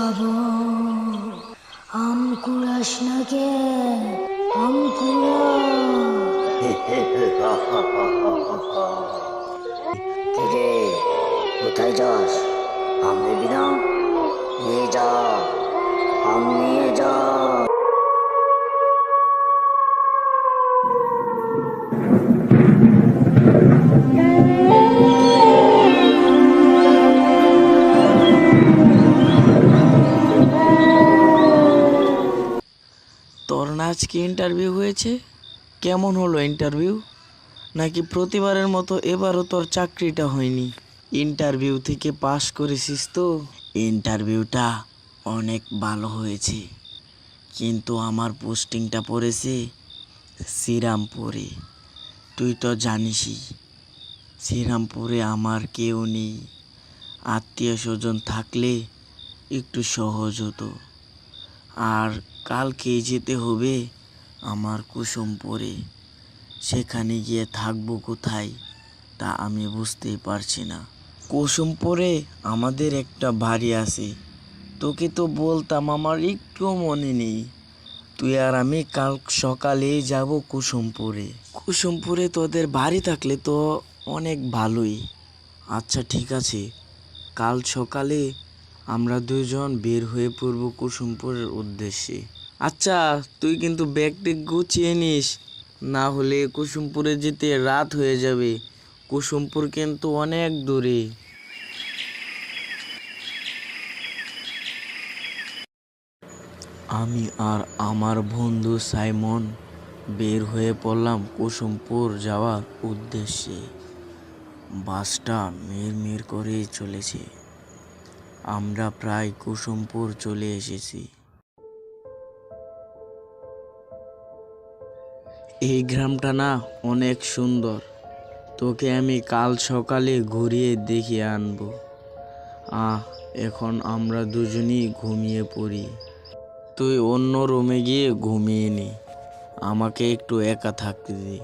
শ্রাবণ, আম কুড়াস না কে? আম কুড়া। কিরে, কোথায় যাস? আম নেবি না? নিয়ে যা, আম নিয়ে যা। তোর না আজকে ইন্টারভিউ হয়েছে? কেমন হলো ইন্টারভিউ? নাকি প্রতিবারের মতো এবারও তোর চাকরিটা হয়নি? ইন্টারভিউ থেকে পাশ করেছিস তো? ইন্টারভিউটা অনেক ভালো হয়েছে, কিন্তু আমার পোস্টিংটা পড়েছে শ্রীরামপুরে। তুই তো জানিসই শ্রীরামপুরে আমার কেউ নেই। আত্মীয় স্বজন থাকলে একটু সহজ হতো। আর কালকেই যেতে হবে আমার কুসুমপুরে। সেখানে গিয়ে থাকবো কোথায় তা আমি বুঝতেই পারছি না। কুসুমপুরে আমাদের একটা বাড়ি আছে, তোকে তো বলতাম, আমার একটুও মনে নেই। তুই আর আমি কাল সকালেই যাব কুসুমপুরে। কুসুমপুরে তোদের বাড়ি থাকলে তো অনেক ভালোই। আচ্ছা ঠিক আছে, কাল সকালে আমরা দুজন বের হয়ে পড়ব কুসুমপুরের উদ্দেশ্যে। আচ্ছা, তুই কিন্তু ব্যাগ ট্যাগ গুছিয়ে নিস, না হলে কুসুমপুরে যেতে রাত হয়ে যাবে। কুসুমপুর কিন্তু অনেক দূরে। আমি আর আমার বন্ধু সাইমন বের হয়ে পড়লাম কুসুমপুর যাওয়ার উদ্দেশ্যে। বাসটা মিড়মিড় করেই চলেছে। আমরা প্রায় কুসুমপুর চলে এসেছি। এই গ্রামটা না অনেক সুন্দর। তোকে আমি কাল সকালে ঘুরিয়ে দেখিয়ে আনবো। এখন আমরা দুজনেই ঘুমিয়ে পড়ি। তুই অন্য রুমে গিয়ে ঘুমিয়ে নি, আমাকে একটু একা থাকতে দে।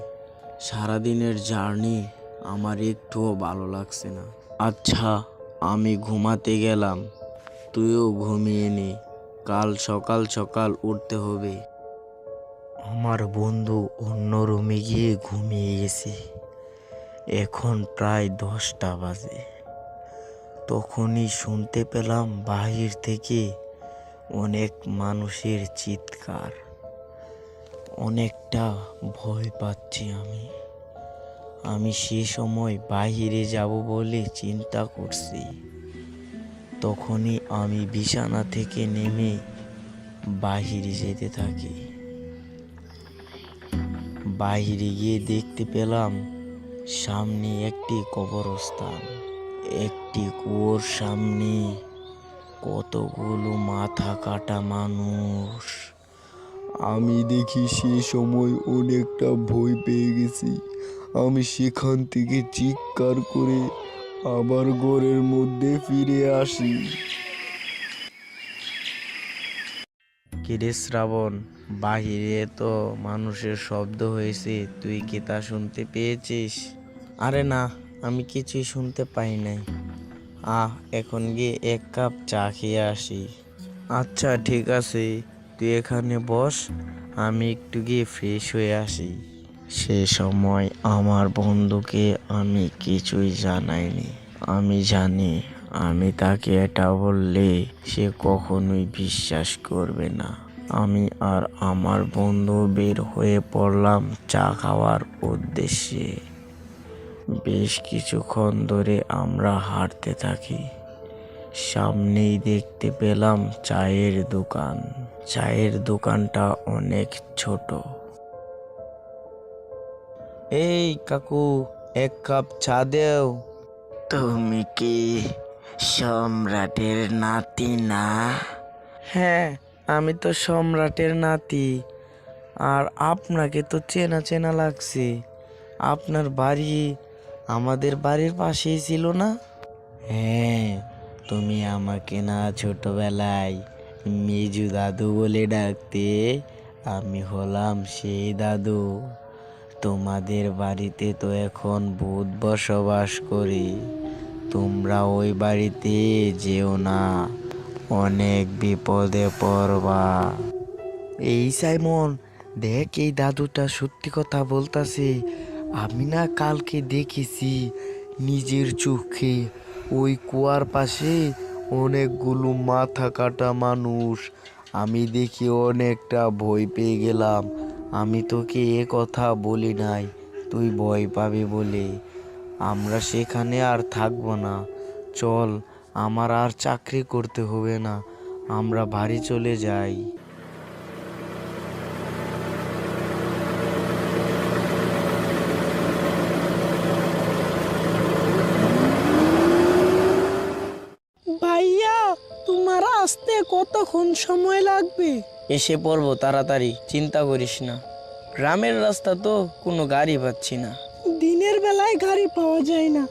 সারাদিনের জার্নি আমার একটুও ভালো লাগছে না। আচ্ছা, আমি ঘুমাতে গেলাম, তুইও ঘুমিয়ে নে, কাল সকাল সকাল উঠতে হবে। আমার বন্ধু অন্য রুমে গিয়ে ঘুমিয়ে গেছে। এখন প্রায় 10টা বাজে। তখনই শুনতে পেলাম বাহির থেকে অনেক মানুষের চিৎকার। অনেকটা ভয় পাচ্ছি আমি সে সময় বাহিরে যাব বলে চিন্তা করছি। তখনই আমি বিছানা থেকে নেমে বাহিরে যেতে থাকি। বাহিরে গিয়ে দেখতে পেলাম সামনে একটি কবরস্থান। একটি কুয়োর সামনে কতগুলো মাথা কাটা মানুষ। আমি দেখি সে সময় অনেকটা ভয় পেয়ে গেছি। আমি সেখান থেকে চিৎকার করে আবার ঘরের মধ্যে ফিরে আসি। কিরে শ্রাবণ, বাহিরে তো মানুষের শব্দ হয়েছে, তুই কি তা শুনতে পেয়েছিস? আরে না, আমি কিছুই শুনতে পাই নাই। এখন গিয়ে 1 কাপ চা খেয়ে আসি। আচ্ছা ঠিক আছে, তুই এখানে বস, আমি একটু গিয়ে ফ্রেশ হয়ে আসি। সে সময় আমার বন্ধুকে আমি কিছুই জানাইনি। আমি জানি আমি তাকে এটা বললে সে কখনোই বিশ্বাস করবে না। আমি আর আমার বন্ধু বের হয়ে পড়লাম চা খাওয়ার উদ্দেশ্যে। বেশ কিছুক্ষণ ধরে আমরা হাঁটতে থাকি। সামনেই দেখতে পেলাম চায়ের দোকান। চায়ের দোকানটা অনেক ছোট। এই কাকু, 1 কাপ চা দেও। তুমি কি সম্রাটের নাতি না? হ্যাঁ, আমি তো সম্রাটের নাতি। আর আপনাকে তো চেনা চেনা লাগছে। আপনার বাড়ি আমাদের বাড়ির পাশেই ছিল না? হ্যাঁ, তুমি আমাকে না ছোটবেলায় মেজু দাদু বলে ডাকতে? আমি হলাম সেই দাদু। তোমাদের বাড়িতে তো এখন ভূত বসবাস করে। তোমরা ওই বাড়িতে যেও না, অনেক বিপদে পড়বা। এই সাইমন, দেখ এই দাদুটা সত্যি কথা বলতাছে। আমি না কালকে দেখেছি নিজের চোখে ওই কুয়ার পাশে অনেকগুলো মাথা কাটা মানুষ। আমি দেখি অনেকটা ভয় পেয়ে গেলাম। আমি তোকে এ কথা বলি নাই, তুই ভয় পাবি বলে। আমরা সেখানে আর থাকবো না। চল, আমার আর চাকরি করতে হবে না, আমরা বাড়ি চলে যাই। ভাইয়া, তোমার আসতে কতক্ষণ সময় লাগবে? এসে পড়বো তাড়াতাড়ি, চিন্তা করিস না। গ্রামের রাস্তা তো, কোনো গাড়ি পাচ্ছি না। দিনের বেলায় গাড়ি পাওয়া যায় না,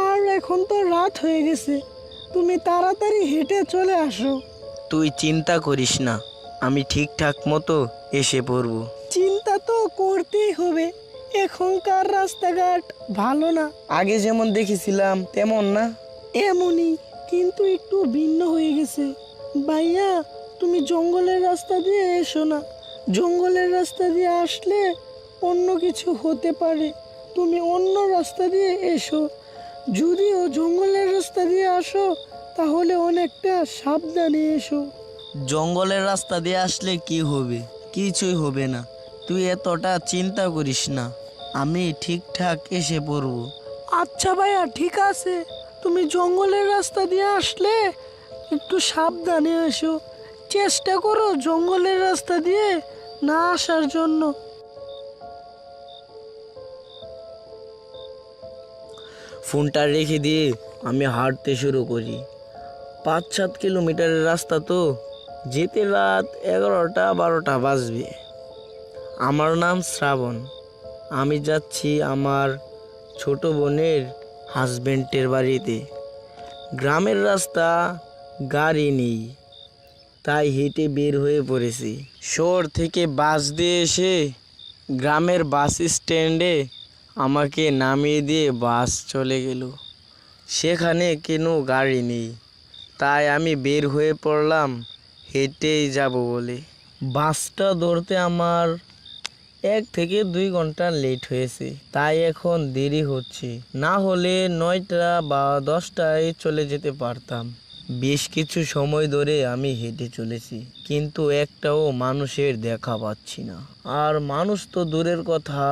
আর এখন তো রাত হয়ে গেছে। তুমি তাড়াতাড়ি হেঁটে চলে আসো। তুই চিন্তা করিস না, আমি ঠিকঠাক মতো এসে পড়বো। চিন্তা তো করতেই হবে, এখনকার রাস্তাঘাট ভালো না। আগে যেমন দেখেছিলাম তেমন না। এমনই, কিন্তু একটু ভিন্ন হয়ে গেছে। ভাইয়া, তুমি জঙ্গলের রাস্তা দিয়ে এসো না। জঙ্গলের রাস্তা দিয়ে আসলে অন্য কিছু হতে পারে। তুমি অন্য রাস্তা দিয়ে এসো। যদিও জঙ্গলের রাস্তা দিয়ে আসো, তাহলে অনেকটা সাবধানে এসো। জঙ্গলের রাস্তা দিয়ে আসলে কি হবে? কিছুই হবে না, তুই এতটা চিন্তা করিস না, আমি ঠিকঠাক এসে পড়বো। আচ্ছা ভাইয়া, ঠিক আছে। তুমি জঙ্গলের রাস্তা দিয়ে আসলে একটু সাবধানে এসো। চেষ্টা করো জঙ্গলের রাস্তা দিয়ে না আসার জন্য। ফোনটা রেখে দিয়ে আমি হাঁটতে শুরু করি। 5-7 কিলোমিটারের রাস্তা তো, যেতে রাত 11টা-12টা বাজবে। আমার নাম শ্রাবণ। আমি যাচ্ছি আমার ছোট বোনের হাজবেন্ডের বাড়িতে। গ্রামের রাস্তা, গাড়ি নেই, তাই হেঁটে বের হয়ে পড়েছি। শহর থেকে বাস দিয়ে এসে গ্রামের বাস স্ট্যান্ডে আমাকে নামিয়ে দিয়ে বাস চলে গেল। সেখানে কোনো গাড়ি নেই, তাই আমি বের হয়ে পড়লাম হেঁটেই যাব বলে। বাসটা ধরতে আমার 1 থেকে 2 ঘন্টা লেট হয়েছে, তাই এখন দেরি হচ্ছে। না হলে 9টা বা 10টায় চলে যেতে পারতাম। বেশ কিছু সময় ধরে আমি হেঁটে চলেছি, কিন্তু একটাও মানুষের দেখা পাচ্ছি না। আর মানুষ তো দূরের কথা,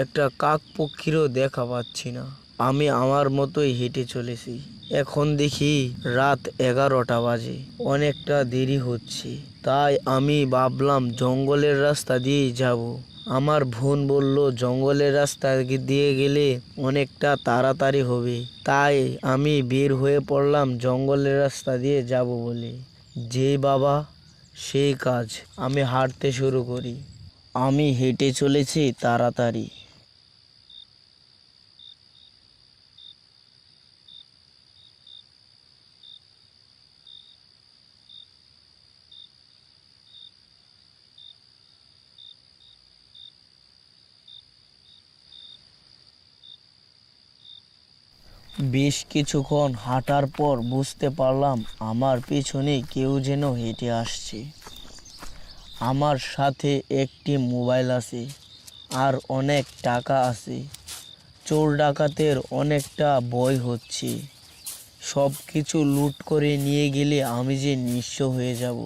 একটা কাকপক্ষীরও দেখা পাচ্ছি না। আমি আমার মতোই হেঁটে চলেছি। এখন দেখি রাত 11টা বাজে, অনেকটা দেরি হচ্ছে। তাই আমি ভাবলাম জঙ্গলের রাস্তা দিয়েই যাব। আমার বোন বলল জঙ্গলের রাস্তা দিয়ে গেলে অনেকটা তাড়াতাড়ি হবে, তাই আমি বের হয়ে পড়লাম জঙ্গলের রাস্তা দিয়ে যাব বলে। যেই বাবা সেই কাজ, আমি হাঁটতে শুরু করি। আমি হেঁটে চলেছি তাড়াতাড়ি। বেশ কিছুক্ষণ হাঁটার পর বুঝতে পারলাম আমার পিছনে কেউ যেন হেঁটে আসছে। আমার সাথে একটি মোবাইল আছে আর অনেক টাকা আছে। চোর ডাকাতের অনেকটা ভয় হচ্ছে, সব কিছু লুট করে নিয়ে গেলে আমি যে নিঃস্ব হয়ে যাব।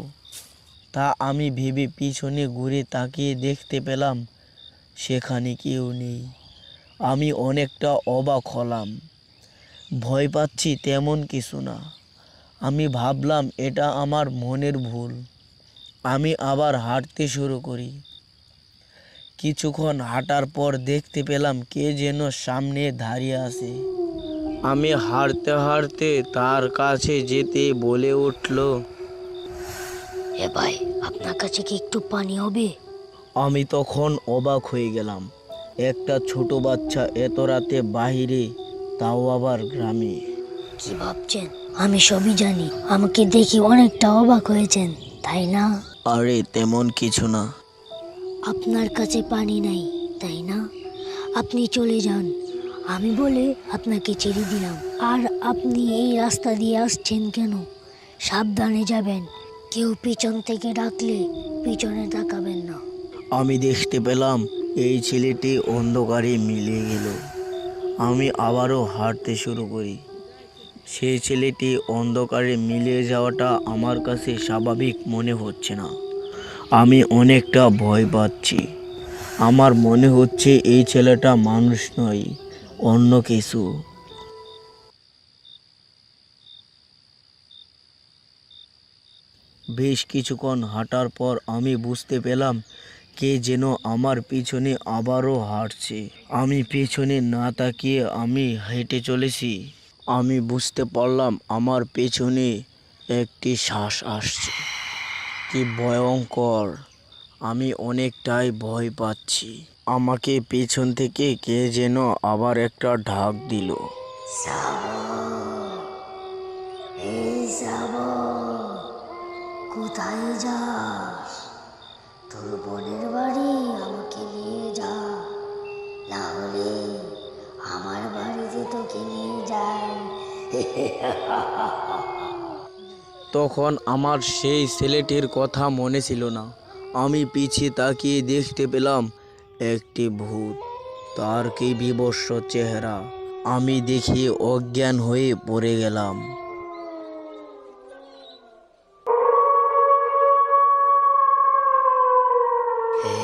তা আমি ভেবে পিছনে ঘুরে তাকিয়ে দেখতে পেলাম সেখানে কেউ নেই। আমি অনেকটা অবাক হলাম। ভয় পাচ্ছি তেমন কিছু না, আমি ভাবলাম এটা আমার মনের ভুল। আমি আবার হাঁটতে শুরু করি। কিছুক্ষণ হাঁটার পর দেখতে পেলাম কে যেন সামনে দাঁড়িয়ে আছে। আমি হাঁটতে হাঁটতে তার কাছে যেতে বলে উঠল, এ ভাই, আপনার কাছে কি একটু পানি হবে? আমি তখন অবাক হয়ে গেলাম। একটা ছোট বাচ্চা এত রাতে বাইরে, তাও আবার গ্রামে। কি ভাবছেন? আমি সবই জানি। আমাকে দেখে অনেকটা অবাক হয়েছেন, তাই না? আরে তেমন কিছু না। আপনার কাছে পানি নাই, তাই না? আপনি চলে যান, আমি বলে আপনাকে ছেড়ে দিলাম। আর আপনি এই রাস্তা দিয়ে আসছেন কেন সাবধানে যাবেন। কেউ পিছন থেকে ডাকলে পিছনে তাকাবেন না। আমি দেখতে পেলাম এই ছেলেটি অন্ধকারে মিলিয়ে গেল। আমি আবারও হাঁটতে শুরু করি। সেই ছেলেটি অন্ধকারে মিলিয়ে যাওয়াটা আমার কাছে স্বাভাবিক মনে হচ্ছে না। আমি অনেকটা ভয় পাচ্ছি। আমার মনে হচ্ছে এই ছেলেটা মানুষ নয়, অন্য কিছু। বেশ কিছুক্ষণ হাঁটার পর আমি বুঝতে পেলাম কে যেন আমার পিছনে আবারও হাঁটছে। আমি পেছনে না তাকিয়ে আমি হেঁটে চলেছি। আমি বুঝতে পারলাম আমার পেছনে একটি শ্বাস আসছে। কি ভয়ঙ্কর! আমি অনেকটাই ভয় পাচ্ছি। আমাকে পেছন থেকে কে যেন আবার একটা ঢাক দিল। কোথায় যাস? তোর বোনের বাড়ি আমাকে নিয়ে যা, না হলে আমার বাড়িতে তোকে নিয়ে যাই। তখন আমার সেই ছেলেটির কথা মনে ছিল না। আমি পিছিয়ে তাকিয়ে দেখতে পেলাম একটি ভূত। তার কি বীভৎস চেহারা! আমি দেখে অজ্ঞান হয়ে পড়ে গেলাম।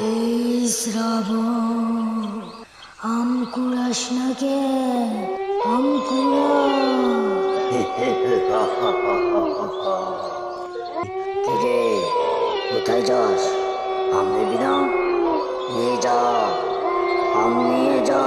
এই শ্রাবণ, আম কুড়াস না কে? আম কুড়া। কিরে, কোথায় যাস? আম নেবি না? নিয়ে যা, আম নিয়ে যা।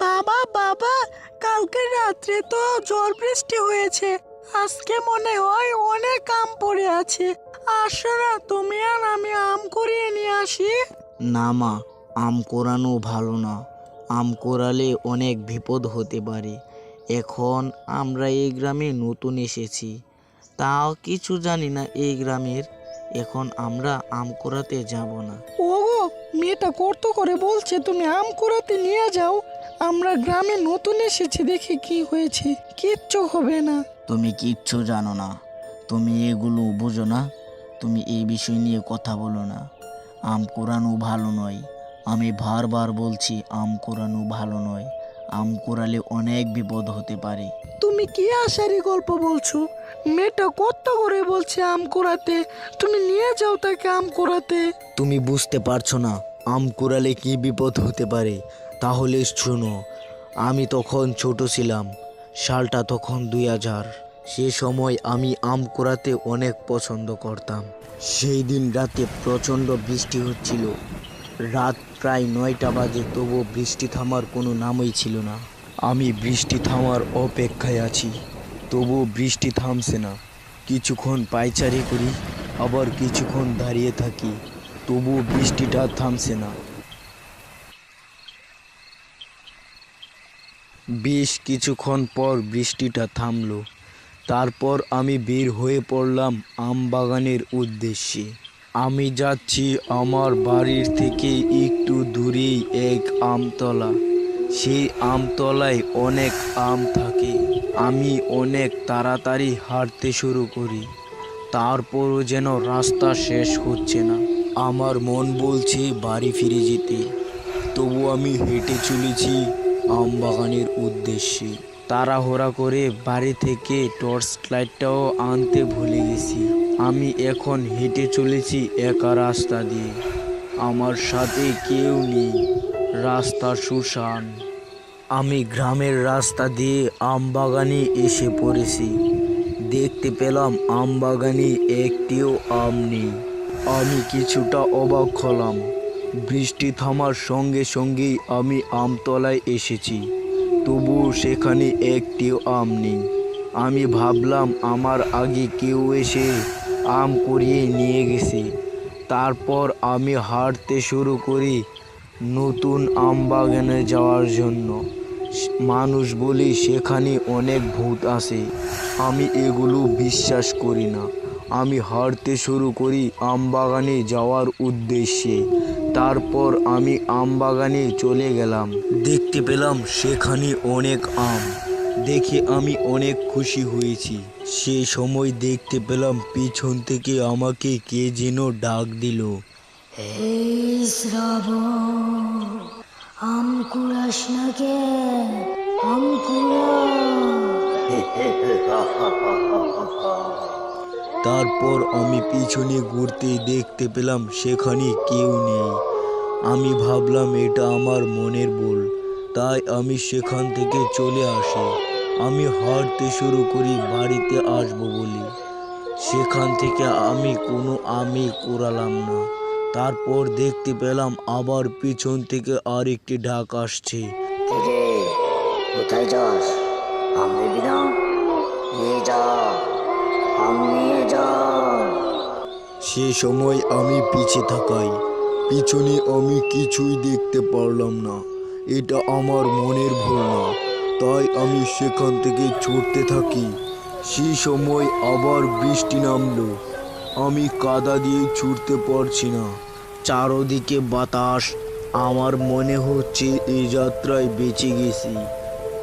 বাবা বাবা, কালকে রাত্রে তো ঝড় বৃষ্টি হয়েছে। আজকে মনে হয় অনেক আম পড়ে আছে। আসো না তুমি আর আমি আম কুড়িয়ে নিয়ে আসি। না মা, আম কোরানো ভালো না। আম কোরালে অনেক বিপদ হতে পারে। এখন আমরা এই গ্রামে নতুন এসেছি, তাও কিছু জানি না এই গ্রামের। এখন আমরা আম কোরাতে যাব না। ওগো, মেয়েটা কত করে বলছে তুমি আম কুড়াতে নিয়ে যাও। আমরা গ্রামে নতুন এসেছি, দেখে কি হয়েছে? কিচ্ছু হবে না। তুমি কিচ্ছু জানো না, তুমি এগুলো বুঝো না। তুমি এই বিষয় নিয়ে কথা বলো না। আম কোরানো ভালো নয়। আমি বারবার বলছি আম কোরানো ভালো নয়। আম কোরালে অনেক বিপদ হতে পারে। তুমি কি আশারি গল্প বলছো? মেয়েটা কত করে বলছে আম কুড়াতে, তুমি নিয়ে যাও তাকে আম কুড়াতে। তুমি বুঝতে পারছো না আম কোরালে কি বিপদ হতে পারে? তাহলে শোনো, আমি তখন ছোট ছিলাম। সালটা তখন 2000। সে সময় আমি আম কোরাতে অনেক পছন্দ করতাম। সেই দিন রাতে প্রচণ্ড বৃষ্টি হচ্ছিল। রাত প্রায় 9টা বাজে, তবুও বৃষ্টি থামার কোনো নামই ছিল না। আমি বৃষ্টি থামার অপেক্ষায় আছি, তবুও বৃষ্টি থামছে না। কিছুক্ষণ পায়চারি করি, আবার কিছুক্ষণ দাঁড়িয়ে থাকি, তবুও বৃষ্টিটা থামছে না। বেশ কিছুক্ষণ পর বৃষ্টিটা থামলো। তারপর আমি বের হয়ে পড়লাম আম বাগানের উদ্দেশ্যে। আমি যাচ্ছি আমার বাড়ির থেকে একটু দূরেই এক আমতলা। সেই আমতলায় অনেক আম থাকে। আমি অনেক তাড়াতাড়ি হাঁটতে শুরু করি, তারপরও যেন রাস্তা শেষ হচ্ছে না। আমার মন বলছে বাড়ি ফিরে যেতে, তবু আমি হেঁটে চলেছি আম বাগানের উদ্দেশ্যে। তাড়াহুড়া করে বাড়ি থেকে টর্চ লাইটটাও আনতে ভুলে গেছি। আমি এখন হেঁটে চলেছি একা রাস্তা দিয়ে। আমার সাথে কেউ নেই, রাস্তা শুনশান। আমি গ্রামের রাস্তা দিয়ে আম বাগানে এসে পড়েছি। দেখতে পেলাম আম বাগানে একটিও আম নেই। আমি কিছুটা অবাক হলাম। বৃষ্টি থামার সঙ্গে সঙ্গেই আমি আমতলায় এসেছি, তবুও সেখানে একটিও আম নেই। আমি ভাবলাম আমার আগে কেউ এসে আম কুড়িয়ে নিয়ে গেছে। তারপর আমি হাঁটতে শুরু করি নতুন আম বাগানে যাওয়ার জন্য। মানুষ বলি সেখানে অনেক ভূত আছে। আমি এগুলো বিশ্বাস করি না। আমি হাঁটতে শুরু করি আমবাগানে যাওয়ার উদ্দেশ্যে। তারপর আমি আমবাগানে চলে গেলাম। দেখতে পেলাম সেখানে অনেক আম। দেখে আমি অনেক খুশি হয়েছি। সে সময় দেখতে পেলাম পিছন থেকে আমাকে কে যেন ডাক দিল। এই শ্রাবণ, আম কুড়াস না কেন? আম কুড়া। তারপর আমি পিছনে ঘুরতে দেখতে পেলাম সেখানে কেউ নেই। আমি ভাবলাম এটা আমার মনের ভুল, তাই আমি সেখান থেকে চলে আসি। আমি হাঁটতে শুরু করি বাড়িতে আসবো বলি। সেখান থেকে আমি কোনো আমই কুড়ালাম না। তারপর দেখতে পেলাম আবার পিছন থেকে আরেকটি ডাক আসছে। কিরে, কোথায় যাস? আম নিবি না? নিয়ে যা, আম নিয়ে যা। সে সময় আমি পিছে তাকাই। পিছনে আমি কিছুই দেখতে পারলাম না। এটা আমার মনের ভুল না, তাই আমি সেখান থেকে ছুটতে থাকি। সেই সময় আবার বৃষ্টি নামলো। আমি কাদা দিয়ে ছুটতে পারছি না। চারদিকে বাতাস। আমার মনে হচ্ছে এই যাত্রায় বেঁচে গেছি।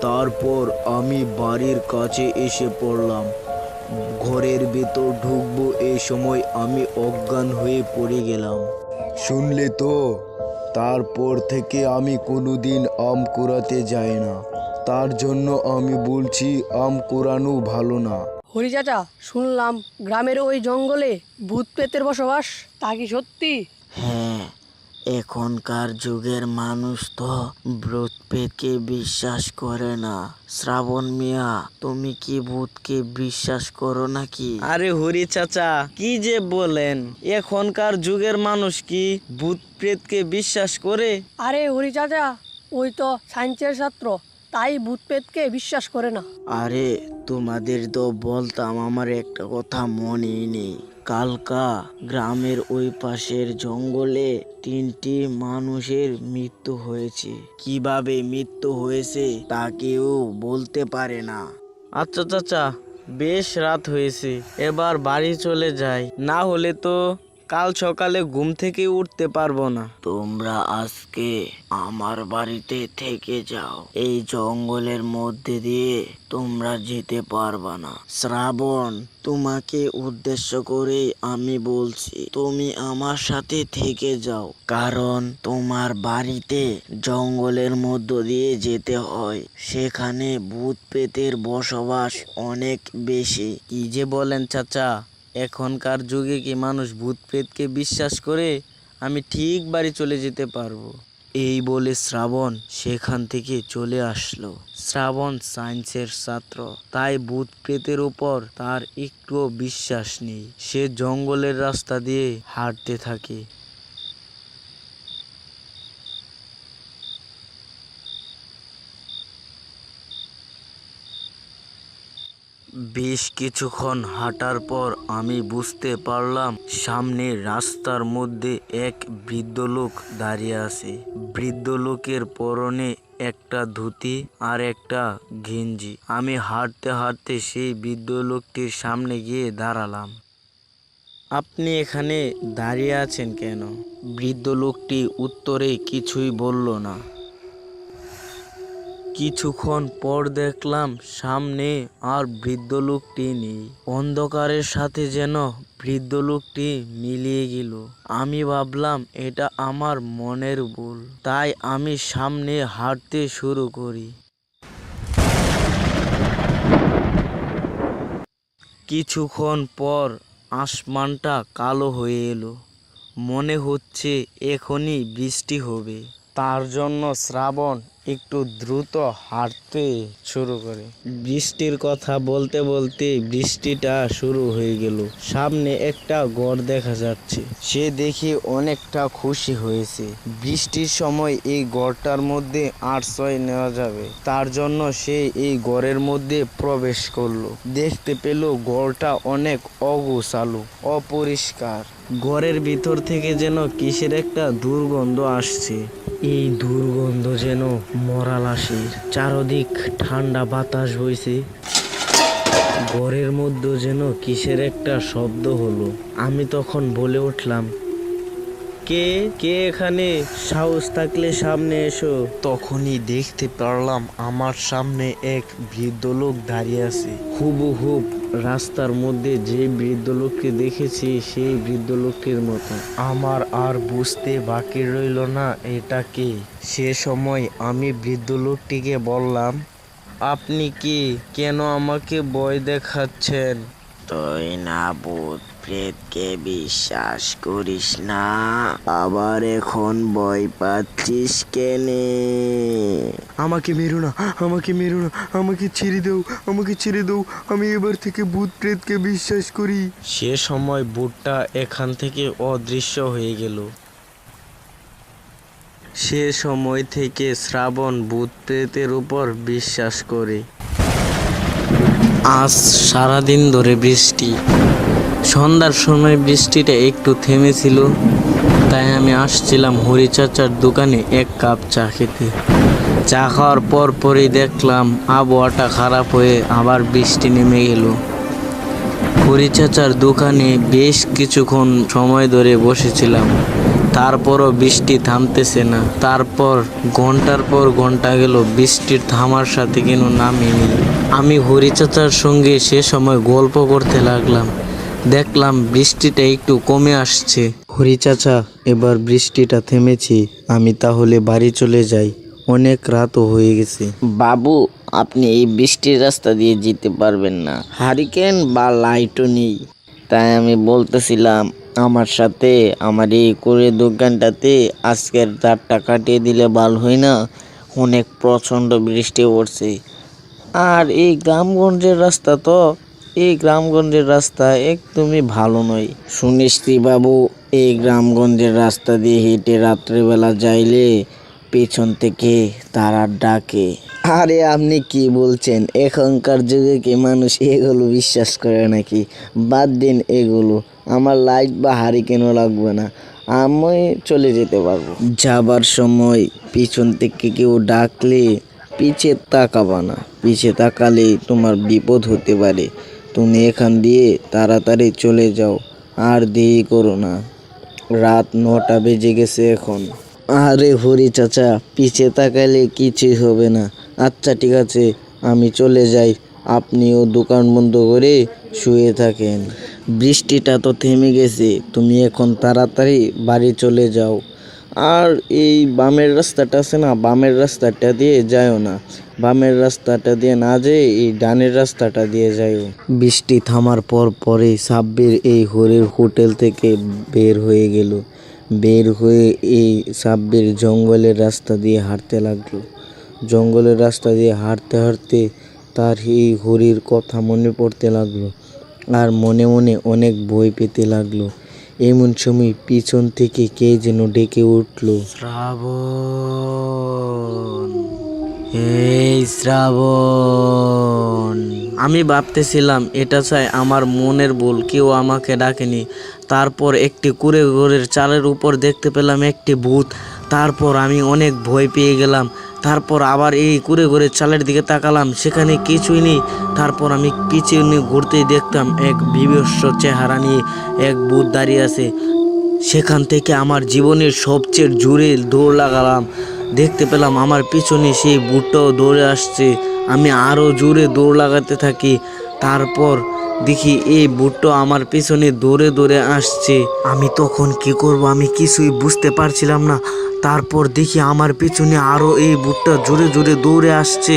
তারপর আমি বাড়ির কাছে এসে পড়লাম। ঘরের ভেতর ঢুকবো এই সময় আমি অজ্ঞান হয়ে পড়ে গেলাম। শুনলে তো, তারপর থেকে আমি কোনোদিন আম কুড়াতে যাই না। তার জন্য আমি বলছি আম কুড়ানো ভালো না। হরি চাচা, শুনলাম গ্রামের ওই জঙ্গলে ভূত প্রেতের বসবাস, তা কি সত্যি? হ্যাঁ, এখনকার যুগের মানুষ তো ভূত প্রেতকে বিশ্বাস করে না। শ্রাবণ মিয়া, তুমি কি ভূতকে বিশ্বাস করো নাকি? আরে হরি চাচা, কি যে বলেন, এখনকার যুগের মানুষ কি ভূত প্রেতকে বিশ্বাস করে? আরে হরি চাচা, ওই তো সায়েন্সের ছাত্র, তাই ভূত প্রেতকে বিশ্বাস করে না। আরে তোমাদের তো বলতাম, আমার একটা কথা মনেই নেই। কালকা গ্রামের ওই পাশের জঙ্গলে 3টি মানুষের মৃত্যু হয়েছে। কিভাবে মৃত্যু হয়েছে তা কেউ বলতে পারে না। আচ্ছা চাচা, বেশ রাত হয়েছে, এবার বাড়ি চলে যাই, না হলে তো কাল সকালে ঘুম থেকে উঠতে পারবো না। তোমরা আজকে আমার বাড়িতে থেকে যাও। এই জঙ্গলের মধ্যে দিয়ে তোমরা যেতে পারবা না। শ্রাবণ, তোমাকে উদ্দেশ্য করে আমি বলছি, তুমি আমার সাথে থেকে যাও। কারণ তোমার বাড়িতে জঙ্গলের মধ্য দিয়ে যেতে হয়। সেখানে ভূত প্রেতের বসবাস অনেক বেশি। কি যে বলেন চাচা, এখনকার যুগে কি মানুষ ভূত প্রেতকে বিশ্বাস করে? আমি ঠিক বাড়ি চলে যেতে পারবো। এই বলে শ্রাবণ সেখান থেকে চলে আসলো। শ্রাবণ সায়েন্সের ছাত্র, তাই ভূত প্রেতের উপর তার একটুও বিশ্বাস নেই। সে জঙ্গলের রাস্তা দিয়ে হাঁটতে থাকে। বেশ কিছুক্ষণ হাঁটার পর আমি বুঝতে পারলাম সামনের রাস্তার মধ্যে এক বৃদ্ধ লোক দাঁড়িয়ে আছে। বৃদ্ধ লোকের পরনে একটা ধুতি আর একটা গেঞ্জি। আমি হাঁটতে হাঁটতে সেই বৃদ্ধ লোকটির সামনে গিয়ে দাঁড়ালাম। আপনি এখানে দাঁড়িয়ে আছেন কেন? বৃদ্ধ লোকটি উত্তরে কিছুই বলল না। কিছুক্ষণ পর দেখলাম সামনে আর বৃদ্ধ লোকটি নেই। অন্ধকারের সাথে যেন বৃদ্ধ লোকটি মিলিয়ে গেল। আমি ভাবলাম এটা আমার মনের ভুল, তাই আমি সামনে হাঁটতে শুরু করি। কিছুক্ষণ পর আসমানটা কালো হয়ে এলো। মনে হচ্ছে এখনই বৃষ্টি হবে। তার জন্য শ্রাবণ একটু দ্রুত হাঁটতে শুরু করে। বৃষ্টির কথা বলতে বলতে বৃষ্টিটা শুরু হয়ে গেল। সামনে একটা ঘর দেখা যাচ্ছে। সে দেখে অনেকটা খুশি হয়েছে। বৃষ্টির সময় এই ঘরটার মধ্যে আশ্রয় নেওয়া যাবে, তার জন্য সে এই ঘরের মধ্যে প্রবেশ করলো। দেখতে পেল ঘরটা অনেক অগোছালো, অপরিষ্কার। ঘরের ভিতর থেকে যেন কিসের একটা দুর্গন্ধ আসছে। এই দুর্গন্ধ যেন মরা লাশের। চারদিক ঠান্ডা বাতাস বইছে। ঘরের মধ্যে যেন কিসের একটা শব্দ হলো। আমি তখন বলে উঠলাম, কে কে এখানে? সাহস থাকলে সামনে এসো। তখনই দেখতে পারলাম আমার সামনে এক বৃদ্ধ লোক দাঁড়িয়ে আছে। হুবহুব রাস্তার মধ্যে যে বৃদ্ধ লোককে দেখেছি সেই বৃদ্ধ লোকের মতো। আমার আর বুঝতে বাকি রইল না এটা কে। সে সময় আমি বৃদ্ধ লোকটিকে বললাম, আপনি কি? কেন আমাকে ভয় দেখাচ্ছেন? তুই না ভূত প্রেতকে বিশ্বাস করিস না, আবার এখন ভয় পাচ্ছিস কেনে? আমাকে মেরো না, আমাকে মেরো না, আমাকে ছেড়ে দাও, আমাকে ছেড়ে দাও। আমি এবার থেকে ভূত প্রেতকে বিশ্বাস করি। সে সময় ভূতটা এখান থেকে অদৃশ্য হয়ে গেল। সে সময় থেকে শ্রাবণ ভূত প্রেতের উপর বিশ্বাস করে। আজ সারাদিন ধরে বৃষ্টি। সন্ধ্যার সময় বৃষ্টিটা একটু থেমেছিল, তাই আমি আসছিলাম হরি চাচার দোকানে এক কাপ চা খেতে। চা খাওয়ার পরই দেখলাম আবহাওয়াটা খারাপ হয়ে আবার বৃষ্টি নেমে গেল। হরি চাচার দোকানে বেশ কিছুক্ষণ সময় ধরে বসেছিলাম, তারপরও বৃষ্টি থামতেছে না। তারপর ঘন্টার পর ঘন্টা গেল, বৃষ্টির থামার সাথে কেন নামেনি। আমি হরি চাচার সঙ্গে সে সময় গল্প করতে লাগলাম। দেখলাম বৃষ্টিটা একটু কমে আসছে। হরি চাচা, এবার বৃষ্টিটা থেমেছে, আমি তাহলে বাড়ি চলে যাই, অনেক রাতও হয়ে গেছে। বাবু, আপনি এই বৃষ্টির রাস্তা দিয়ে যেতে পারবেন না, হারিকেন বা লাইটও নেই। তাই আমি বলতেছিলাম আমার সাথে আমার এই করে দোকানটাতে আজকের রাতটা কাটিয়ে দিলে ভালো হয় না? অনেক প্রচণ্ড বৃষ্টি পড়ছে। আর এই গ্রামগঞ্জের রাস্তা তো, এই গ্রামগঞ্জের রাস্তা একদমই ভালো নয়। শুনিস বাবু, এই গ্রামগঞ্জের রাস্তা দিয়ে হেঁটে রাত্রেবেলা যাইলে পেছন থেকে তারা ডাকে। আরে আপনি কি বলছেন? এখনকার যুগে কি মানুষ এগুলো বিশ্বাস করে নাকি? বাদ দিন এগুলো, আমার লাইট বা হারিকেনও লাগবে না, আমি চলে যেতে পারবো। যাবার সময় পিছন থেকে কেউ ডাকলে পিছে তাকাবা না, পিছে তাকালে তোমার বিপদ হতে পারে। তুমি এখান দিয়ে তাড়াতাড়ি চলে যাও, আর দেরি করো না, রাত 9টা বেজে গেছে এখন। আরে হরি চাচা, পিছে তাকালে কিছুই হবে না। আচ্ছা ঠিক আছে, আমি চলে যাই, আপনিও দোকান বন্ধ করে শুয়ে থাকেন। বৃষ্টিটা তো থেমে গেছে, তুমি এখন তাড়াতাড়ি বাড়ি চলে যাও। আর এই বামের রাস্তাটা আছে না, বামের রাস্তাটা দিয়ে যাও না, বামের রাস্তাটা দিয়ে না যেয়ে এই ডানের রাস্তাটা দিয়ে যাও। বৃষ্টি থামার পরে সাব্বির এই হরির হোটেল থেকে বের হয়ে গেল। বের হয়ে এই সাব্বির জঙ্গলের রাস্তা দিয়ে হাঁটতে লাগলো। জঙ্গলের রাস্তা দিয়ে হাঁটতে হাঁটতে তার এই হরির কথা মনে পড়তে লাগলো, আর মনে মনে অনেক ভয় পেতে লাগলো। এমন সময় পিছন থেকে কে যেন ডেকে উঠলো, শ্রাবণ, এই শ্রাবণ। আমি ভাবতেছিলাম এটা চাই আমার মনের ভুল, কেউ আমাকে ডাকেনি। তারপর একটি কুড়ে ঘরের চালের উপর দেখতে পেলাম একটি ভূত। তারপর আমি অনেক ভয় পেয়ে গেলাম। তারপর আবার এই কুড়ে ঘরের চালের দিকে তাকালাম, সেখানে কিছুই নেই। তারপর আমি পিছনে ঘুরতেই দেখতাম এক বিভৎস চেহারা নিয়ে এক ভূত দাঁড়িয়ে আছে। সেখান থেকে আমার জীবনের সবচেয়ে জোরে দৌড় লাগালাম। দেখতে পেলাম আমার পিছনে সেই ভূতটাও দৌড়ে আসছে। আমি আরও জোরে দৌড় লাগাতে থাকি। তারপর দেখি এই ভূতটা আমার পিছনে দৌড়ে দৌড়ে আসছে। আমি তখন কি করব আমি কিছুই বুঝতে পারছিলাম না। তারপর দেখি আমার পিছনে আরও এই ভূতটা জোরে জোরে দৌড়ে আসছে।